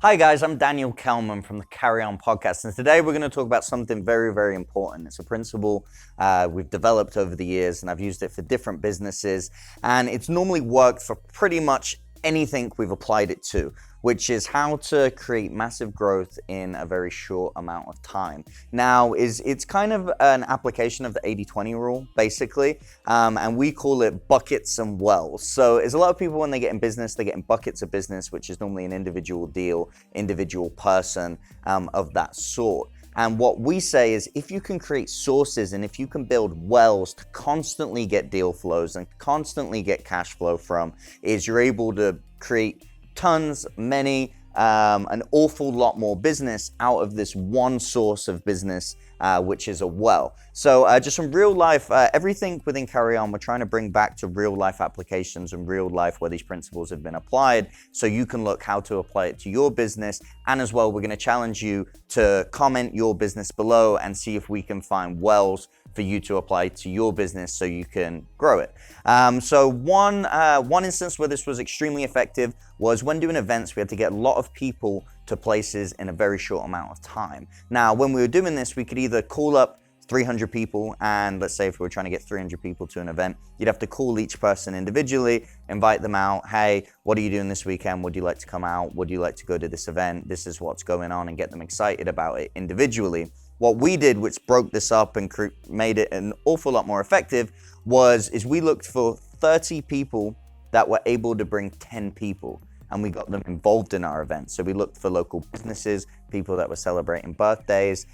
Hi guys, I'm Daniel Kelman from the Carry On podcast, and today we're going to talk about something very, very important. It's a principle we've developed over the years, and I've used it for different businesses, and it's normally worked for pretty much anything we've applied it to, which is how to create massive growth in a very short amount of time. Now, it's kind of an application of the 80-20 rule, basically, and we call it buckets and wells. So there's a lot of people when they get in business, they get in buckets of business, which is normally an individual deal, individual person of that sort. And what we say is if you can create sources and if you can build wells to constantly get deal flows and constantly get cash flow from, is you're able to create tons, many, an awful lot more business out of this one source of business, which is a well. So just from real life, everything within Carry On, we're trying to bring back to real life applications and real life where these principles have been applied, so you can look how to apply it to your business. And as well, we're going to challenge you to comment your business below and see if we can find wells for you to apply to your business so you can grow it. So one instance where this was extremely effective was when doing events. We had to get a lot of people to places in a very short amount of time. Now, when we were doing this, we could either call up 300 people, and let's say if we were trying to get 300 people to an event, you'd have to call each person individually, invite them out. Hey, what are you doing this weekend? Would you like to come out? Would you like to go to this event? This is what's going on, and get them excited about it individually. What we did, which broke this up and made it an awful lot more effective, is we looked for 30 people that were able to bring 10 people, and we got them involved in our event. So we looked for local businesses, people that were celebrating birthdays,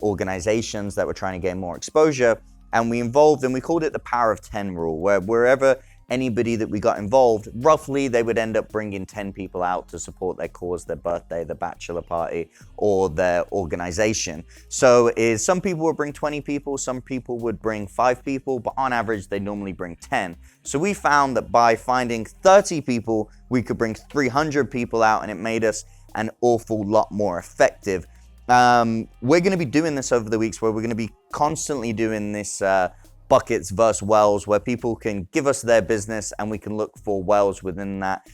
organizations that were trying to gain more exposure, and we involved, and we called it the power of 10 rule, where wherever anybody that we got involved, roughly they would end up bringing 10 people out to support their cause, their birthday, their bachelor party, or their organization. So some people would bring 20 people, some people would bring 5 people, but on average, they normally bring 10. So we found that by finding 30 people, we could bring 300 people out, and it made us an awful lot more effective. We're going to be doing this over the weeks, where we're going to be constantly doing this buckets versus wells, where people can give us their business and we can look for wells within that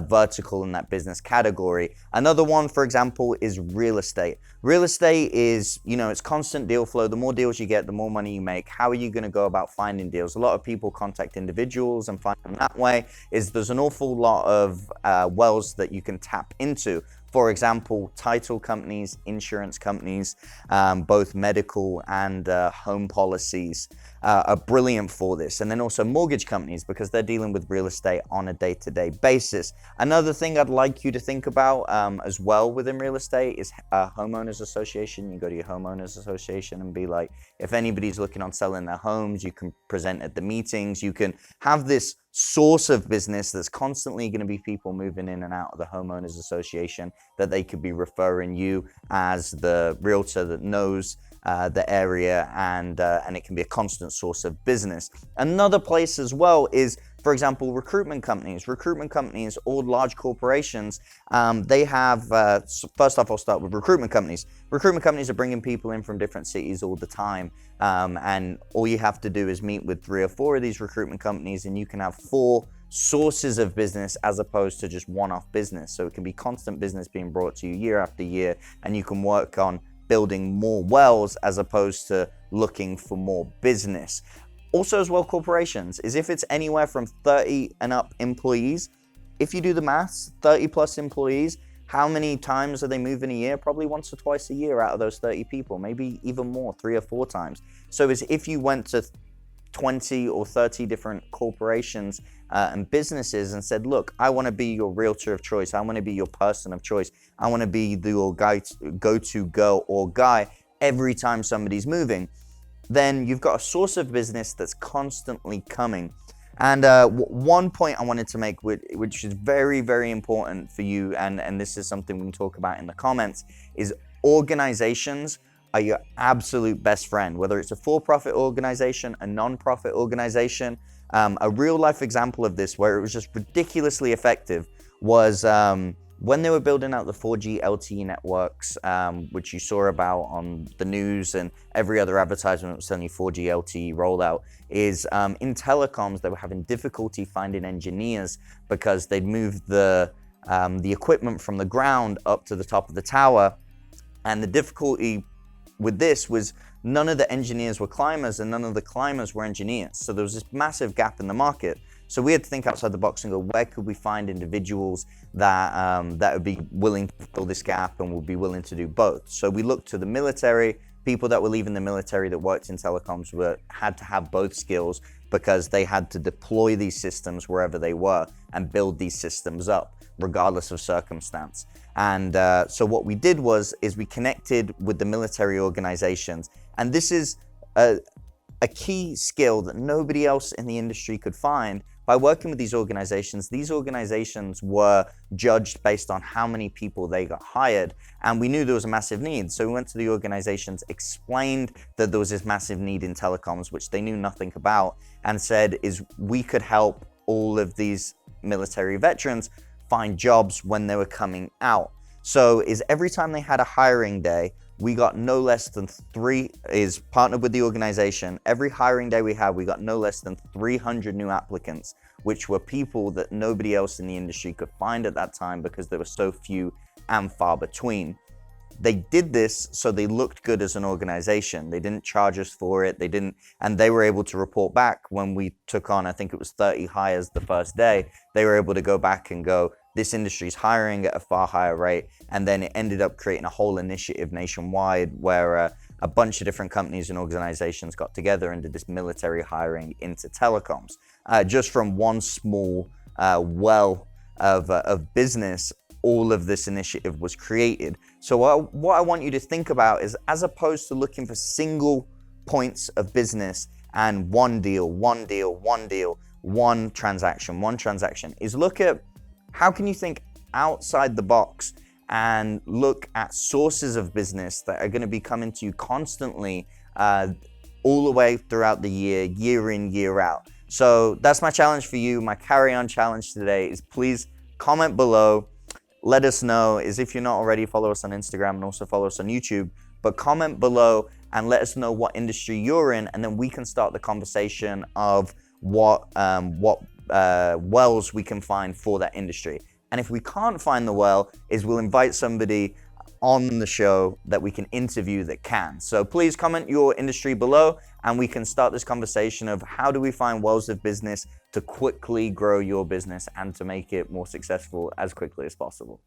vertical in that business category. Another one, for example, is real estate. Real estate is, it's constant deal flow. The more deals you get, the more money you make. How are you going to go about finding deals? A lot of people contact individuals and find them that way. There's an awful lot of wells that you can tap into. For example, title companies, insurance companies, both medical and home policies are brilliant for this. And then also mortgage companies, because they're dealing with real estate on a day-to-day basis. Another thing I'd like you to think about as well within real estate is a homeowners association. You go to your homeowners association and be like, if anybody's looking on selling their homes, you can present at the meetings. You can have this source of business that's constantly going to be people moving in and out of the homeowners association, that they could be referring you as the realtor that knows the area, and it can be a constant source of business. Another place as well is, for example, recruitment companies. Recruitment companies, or large corporations, they have, first off, I'll start with recruitment companies. Recruitment companies are bringing people in from different cities all the time, and all you have to do is meet with 3 or 4 of these recruitment companies, and you can have 4 sources of business as opposed to just one-off business. So it can be constant business being brought to you year after year, and you can work on building more wells as opposed to looking for more business. Also as well, corporations, is if it's anywhere from 30 and up employees, if you do the maths, 30 plus employees, how many times are they moving a year? Probably once or twice a year out of those 30 people, maybe even more, 3 or 4 times. So as if you went to 20 or 30 different corporations and businesses and said, look, I want to be your realtor of choice. I want to be your person of choice. I want to be your go-to girl or guy every time somebody's moving. Then you've got a source of business that's constantly coming. And one point I wanted to make, which is very, very important for you, and this is something we can talk about in the comments, is organizations are your absolute best friend, whether it's a for-profit organization, a non-profit organization. A real-life example of this, where it was just ridiculously effective, was when they were building out the 4G LTE networks, which you saw about on the news and every other advertisement was telling you 4G LTE rollout, is in telecoms, they were having difficulty finding engineers because they'd moved the the equipment from the ground up to the top of the tower. And the difficulty with this was none of the engineers were climbers and none of the climbers were engineers. So there was this massive gap in the market. So we had to think outside the box and go, where could we find individuals that that would be willing to fill this gap and would be willing to do both? So we looked to the military. People that were leaving the military that worked in telecoms had to have both skills because they had to deploy these systems wherever they were and build these systems up regardless of circumstance. And so what we did is we connected with the military organizations. And this is a key skill that nobody else in the industry could find. By working with these organizations were judged based on how many people they got hired. And we knew there was a massive need. So we went to the organizations, explained that there was this massive need in telecoms, which they knew nothing about, and said we could help all of these military veterans find jobs when they were coming out. So every time they had a hiring day, we got no less than partnered with the organization. Every hiring day we had, we got no less than 300 new applicants, which were people that nobody else in the industry could find at that time because there were so few and far between. They did this so they looked good as an organization. They didn't charge us for it. And they were able to report back when we took on, I think it was 30 hires the first day. They were able to go back and go, this industry is hiring at a far higher rate. And then it ended up creating a whole initiative nationwide where a bunch of different companies and organizations got together and did this military hiring into telecoms. Just from one small well of business, all of this initiative was created. So what I want you to think about is, as opposed to looking for single points of business and one transaction, is look at how can you think outside the box and look at sources of business that are going to be coming to you constantly all the way throughout the year in, year out. So that's my challenge for you. My carry-on challenge today is please comment below. Let us know, if you're not already, follow us on Instagram and also follow us on YouTube, but comment below and let us know what industry you're in, and then we can start the conversation of what wells we can find for that industry. And if we can't find the well, we'll invite somebody on the show that we can interview that can. So please comment your industry below and we can start this conversation of how do we find wells of business to quickly grow your business and to make it more successful as quickly as possible.